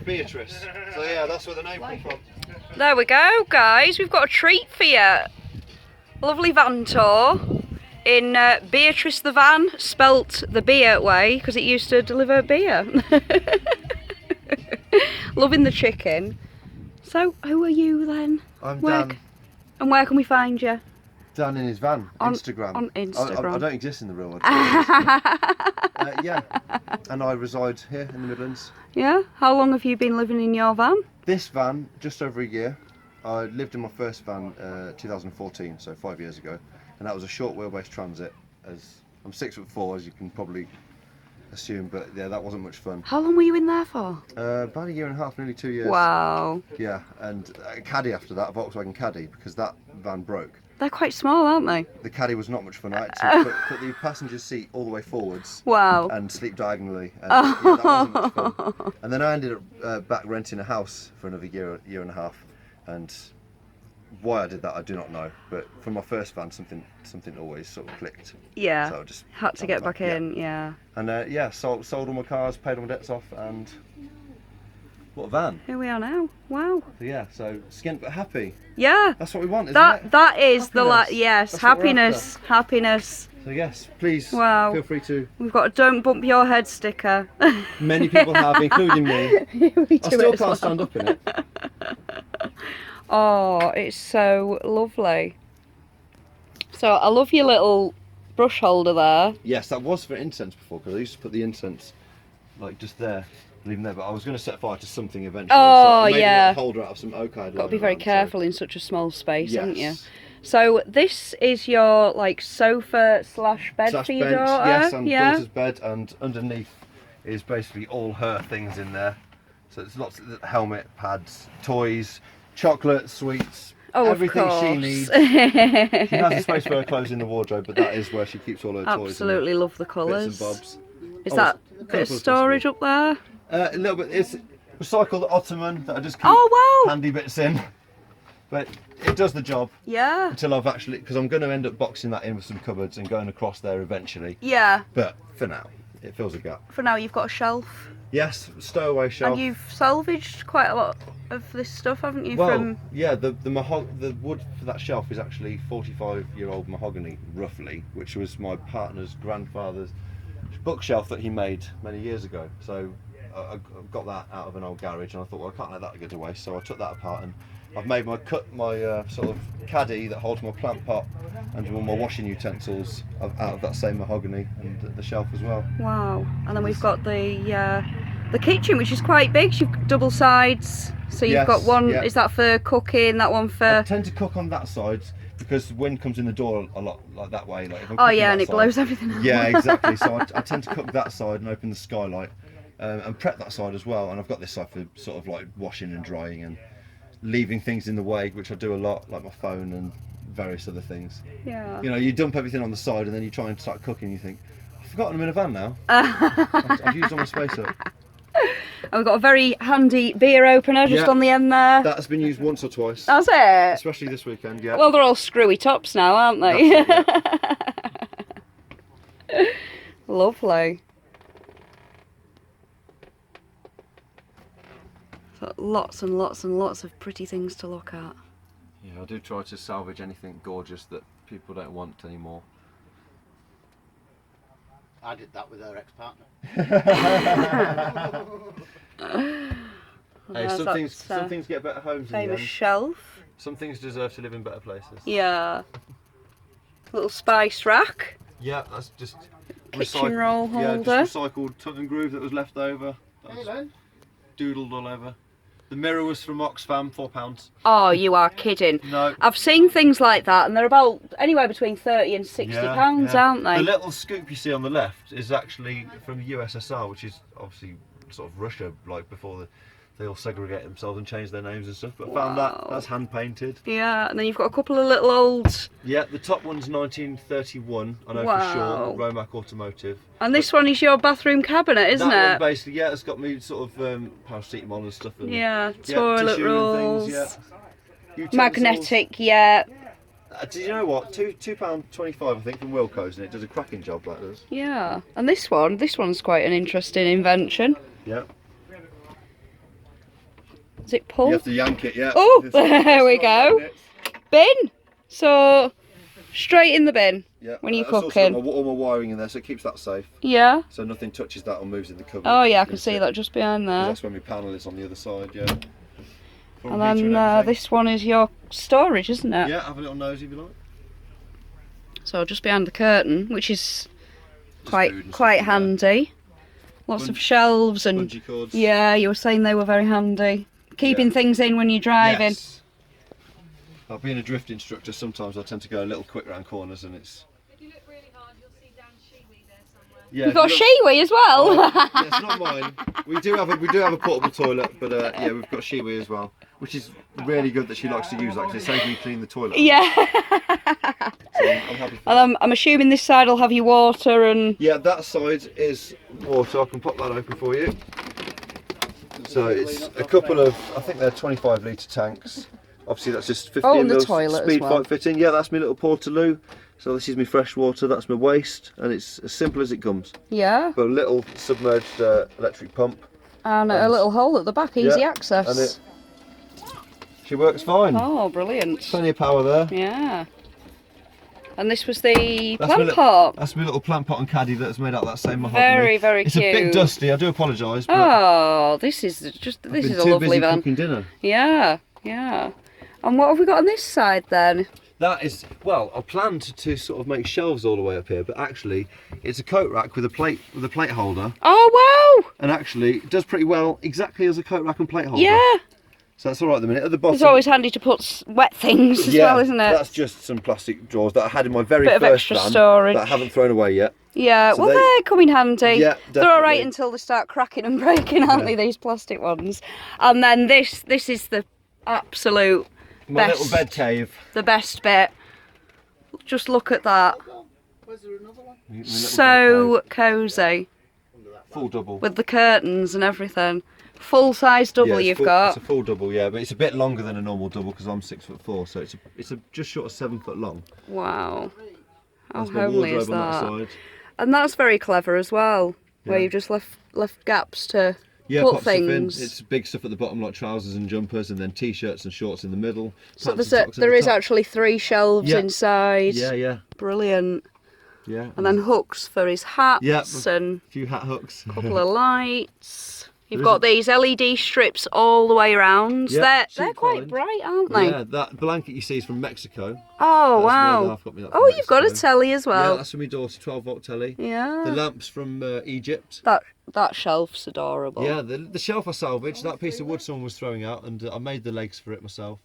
Beatrice. So yeah, that's where the name comes from. There we go, guys. We've got a treat for you. A lovely van tour in Beatrice the van, spelt the beer way because it used to deliver beer. Loving the chicken. So, who are you then? I'm Dan. And where can we find you? Dan in his van. Instagram. On Instagram. I don't exist in the real world. Yeah. And I reside here in the Midlands. Yeah? How long have you been living in your van? This van, just over a year. I lived in my first van 2014, so 5 years ago. And that was a short wheelbase transit. As I'm 6'4", as you can probably assume, but yeah, that wasn't much fun. How long were you in there for? About a year and a half, nearly 2 years. Wow. Yeah, and a Caddy after that, a Volkswagen Caddy, because that van broke. They're quite small, aren't they? The Caddy was not much fun. I had to put the passenger seat all the way forwards. Wow. And sleep diagonally. And yeah, that wasn't much fun. And then I ended up back renting a house for another year and a half. And why I did that, I do not know. But from my first van, something always sort of clicked. Yeah. So I just had to get back in. Yeah. And yeah, sold all my cars, paid all my debts off, and what a van. Here we are now. Wow. So yeah, so skint but happy. Yeah. That's what we want, isn't it? That is happiness. Yes, That's what we're happiness. Happiness. So yes, please Wow. feel free to. We've got a "Don't Bump Your Head" sticker. Many people have, including me. We I do still it as can't well. stand up in it. Oh, it's so lovely. So I love your little brush holder there. Yes, that was for incense before, because I used to put the incense like just there, leave them there. But I was going to set fire to something eventually. Oh, so I made yeah. a little holder out of some oak. Got to be very careful in such a small space, haven't you? Yes. So this is your like sofa / bed for your bench, daughter. yes, and yeah. daughter's bed, and underneath is basically all her things in there. So it's lots of helmet, pads, toys, chocolate, sweets, Oh, everything of she course. needs. She has a space for her clothes in the wardrobe, but that is where she keeps all her toys. Absolutely love the and colours. bits and bobs. Is Oh, that as a bit of colourful as storage up there? A little bit. It's recycled ottoman that I just keep Oh wow! handy bits in. But it does the job Yeah. until I've actually, because I'm going to end up boxing that in with some cupboards and going across there eventually. Yeah. But for now, it fills a gap. For now, you've got a shelf. Yes, stowaway shelf. And you've salvaged quite a lot of this stuff, haven't you? Well, from yeah, the wood for that shelf is actually 45-year-old mahogany, roughly, which was my partner's grandfather's bookshelf that he made many years ago. So I got that out of an old garage, and I thought, well, I can't let that go to waste. So I took that apart, and I've made my sort of caddy that holds my plant pot and all my washing utensils out of that same mahogany, and the shelf as well. wow. And then we've got the kitchen, which is quite big. You've got double sides, so you've Yes, got one. yeah. Is that for cooking? That one I for? tend to cook on that side because wind comes in the door a lot, like that way. Like if I'm Oh cooking yeah, that and it side- blows everything out. Yeah, exactly. So I tend to cook that side and open the skylight and prep that side as well. And I've got this side for sort of like washing and drying and leaving things in the way, which I do a lot, like my phone and various other things. Yeah. You know, you dump everything on the side and then you try and start cooking. You think, I've forgotten I'm in a van now. I've used all my space up. And we've got a very handy beer opener just Yeah. on the end there. That's been used once or twice, That's it. especially this weekend. Yeah. Well, they're all screwy tops now, aren't they? Lovely. So lots and lots and lots of pretty things to look at. Yeah, I do try to salvage anything gorgeous that people don't want anymore. I did that with her ex-partner. Hey, some things get better homes in the Famous end. shelf. Some things deserve to live in better places. Yeah. Little spice rack. Yeah, that's just Kitchen roll Yeah, holder. just recycled tub and groove that was left over. That was doodled all over. The mirror was from Oxfam, £4. Oh, you are kidding. No. I've seen things like that, and they're about anywhere between £30 and £60, aren't they? The little scoop you see on the left is actually from the USSR, which is obviously sort of Russia, like before they all segregate themselves and change their names and stuff. But I found Wow. that's hand painted. Yeah, and then you've got a couple of little old. Yeah, the top one's 1931, I know for Wow. sure, Romac Automotive. And this one is your bathroom cabinet, isn't that it? one basically, yeah, it's got me sort of paracetamol and stuff. And, Yeah, toilet tissue rolls. and things, yeah. Utensils. Magnetic, yeah. Do you know what? £2.25 I think from Wilco's, and it does a cracking job. That does. Yeah. And this one's quite an interesting invention. Yeah. Is it pull? You have to yank it, yeah. Oh, It's there we go. magnets. Bin. So straight in the bin Yeah. when you're That's also cooking. got all my wiring in there, so it keeps that safe. Yeah. So nothing touches that or moves in the cupboard. Oh yeah, I can see that just behind there. That's when my panel is on the other side, yeah. And then this one is your storage, isn't it? Yeah, have a little nose if you like. So just behind the curtain, which is Just quite food and quite stuff in handy. Lots of shelves and Bungee cords. yeah, you were saying they were very handy. Keeping Yeah. things in when you're driving. Yes. Being a drift instructor, sometimes I tend to go a little quick round corners, and it's. If you look really hard, you'll see Dan Shiwi there somewhere. Yeah, You've got a if you look- shiwi as well. Yeah, it's not mine. We do have a portable toilet, but yeah, we've got Shiwi as well, which is really good that she likes to use that because it saves me cleaning the toilet. Yeah. So I'm happy for that. And I'm assuming this side will have your water and Yeah, that side is water. I can pop that open for you. So it's a couple of, I think they're 25 litre tanks. Obviously that's just 15 and the mils toilet as speed well. pipe fitting. Yeah, that's my little portaloo. So this is my fresh water, that's my waste, and it's as simple as it comes. yeah, But a little submerged electric pump. and a little hole at the back, easy Yeah, access. and she works fine. Oh, brilliant. Plenty of power there. Yeah. And this was the That's my plant li- pot. That's my little plant pot and caddy that's made out of that same mahogany. Very, very it's cute. a bit dusty, I do apologise. But Oh, this is just I've this been is a too lovely busy van. cooking dinner. Yeah, yeah. And what have we got on this side then? That is, well, I planned to sort of make shelves all the way up here, but actually it's a coat rack with a plate holder, Oh wow! and actually it does pretty well exactly as a coat rack and plate holder. Yeah. So that's all right at the minute. At the bottom, It's always handy to put wet things as well, isn't it? That's just some plastic drawers that I had in my very Bit of first extra van storage. that I haven't thrown away yet. Yeah, So well they- they're coming handy. Yeah, They're all right definitely. until they start cracking and breaking, aren't Yeah. they? These plastic ones. And then this is the absolute My best, little bed cave. the best bit. Just look at that. Where's there another one? My little So bed cosy cave. Full double. with the curtains and everything. Full size double Yeah, it's you've full- got. It's a full double, yeah, but it's a bit longer than a normal double because I'm 6'4", so it's a just short of 7 foot long. Wow. How That's my homely is wardrobe on that? that side. And that's very clever as well, where Yeah. you've just left gaps to Yeah, put pop stuff in. things. It's big stuff at the bottom like trousers and jumpers, and then t-shirts and shorts in the middle. So pants there and socks at the is top. actually 3 shelves Yeah. inside. Yeah, yeah, Brilliant. yeah. And then hooks for his hats Yeah. and a few hat hooks. a couple of lights. You've There got these LED strips all the way around. Yeah, They're cheap quite quality. bright, aren't they? Yeah, that blanket you see is from Mexico. Oh, That's my wow. half got me that from Oh, you've got a Mexico. telly as Yeah, well. that's from my daughter, 12-volt telly. The Yeah. lamps from Egypt. That shelf's adorable. Yeah, the shelf I salvaged, that piece of wood someone was throwing out, and I made the legs for it myself.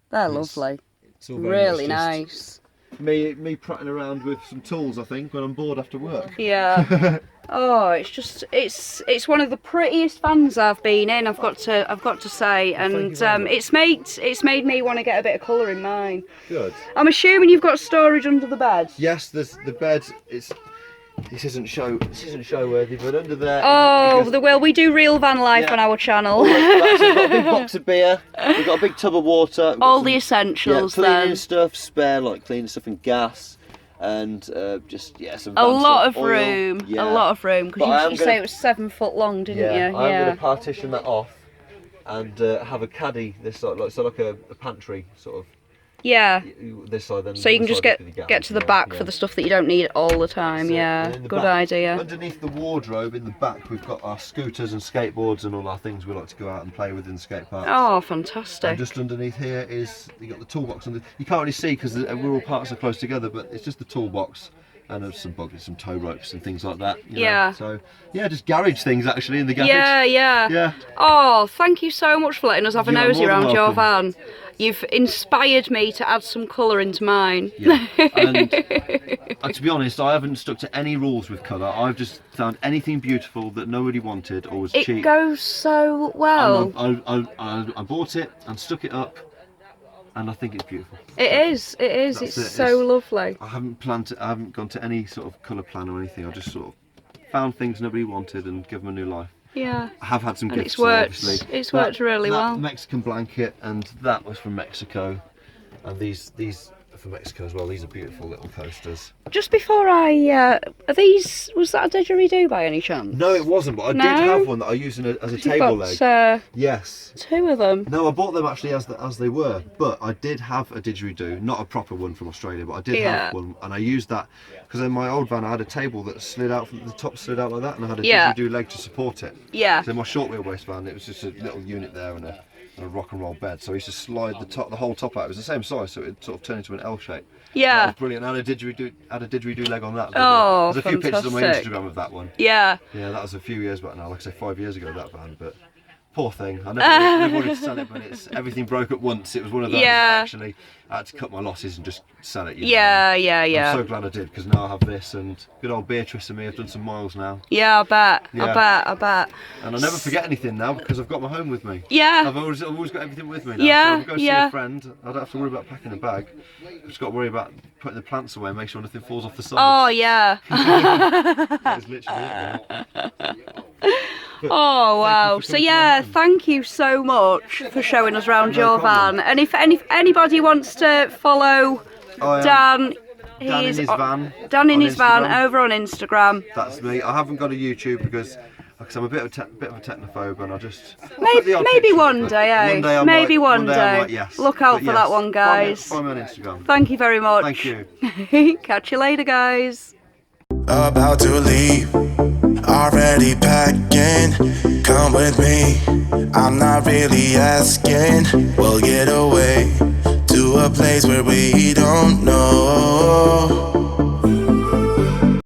They're It's- lovely. It's all very Really much just nice. Me prattling around with some tools, I think, when I'm bored after work. Yeah. Oh, it's one of the prettiest vans I've been in. I've got to say, and you very much. it's made me want to get a bit of colour in mine. Good. I'm assuming you've got storage under the bed. Yes, the bed. This isn't show worthy, but under there. Oh, because- we do real van life Yeah. on our channel. We've got a big box of beer. We've got a big tub of water. we've got All some- the essentials cleaning then. stuff, spare like cleaning stuff and gas, and some. A van lot stuff, of oil. room. Yeah. A lot of room. But I Because am you gonna- say it was 7 foot long, didn't Yeah, you? I'm going to partition that off and have a caddy this side, like a pantry sort of. Yeah. This side, then. So you the can just side get for the get to the gas, back yeah. for the stuff that you don't need all the time. That's it. Yeah. And in the Good back, idea. Underneath the wardrobe in the back, we've got our scooters and skateboards and all our things we like to go out and play with in the skate park. Oh, fantastic. And just underneath here is you got the toolbox. You can't really see because we're all parts are close together, but it's just the toolbox and there's some buckets, some tow ropes and things like that. you know. Yeah. So yeah, just garage things actually in the garage. Yeah, yeah. Yeah. Oh, thank you so much for letting us have a You are nosy more than around your welcome. van. You've inspired me to add some colour into mine. Yeah. And to be honest, I haven't stuck to any rules with colour. I've just found anything beautiful that nobody wanted or was It cheap. goes so well. And I bought it and stuck it up, and I think it's beautiful. It is. That's It's it, so it's- lovely. I haven't gone to any sort of colour plan or anything. I just sort of found things nobody wanted and give them a new life. Yeah. I have had some And gifts. it's worked. Obviously. It's worked really that well. Mexican blanket, and that was from Mexico, and these for Mexico as well. These are beautiful little coasters. Just before was that a didgeridoo by any chance? No, it wasn't, but I No? did have one that I used as a You've table got, leg. Yes. 2 of them. No, I bought them actually as they were, but I did have a didgeridoo, not a proper one from Australia, but I did have one, and I used that because in my old van I had a table that slid out from the top, slid out like that, and I had a didgeridoo leg to support it. Yeah. So in my short wheelbase van, it was just a little unit there and a rock and roll bed. So I used to slide the whole top out. It was the same size, so it sort of turned into an L shape. Yeah. That was brilliant. I had a didgeridoo leg on that. Oh, there's a few pictures on my fantastic. Instagram of that one. Yeah. Yeah, that was a few years back now. Like I say, 5 years ago that van, but. Poor thing. I never wanted to sell it, but everything broke at once. It was one of those. Yeah. Actually, I had to cut my losses and just sell it. Yeah. I'm so glad I did, because now I have this, and good old Beatrice and me have done some miles now. Yeah, I bet. Yeah. I bet. And I never forget anything now because I've got my home with me. Yeah. I've always got everything with me now. Yeah, So if I go see a friend, I don't have to worry about packing a bag. I've just got to worry about putting the plants away and make sure nothing falls off the side. Oh, yeah. That is literally it now. Oh wow! So yeah, thank you so much for showing us around your problem. van. And if anyebody wants to follow Dan, Dan in his van. Dan in on his van Instagram. over on Instagram. That's me. I haven't got a YouTube because I'm a bit of a technophobe, and I just Maybe one day, eh? One day I Maybe might, one day. day. I might, yes. Look out But for yes, that one, guys. Find me on Instagram. Thank you very much. Thank you. Catch you later, guys. About to leave, already packing. Come with me, I'm not really asking. We'll get away to a place where we don't know.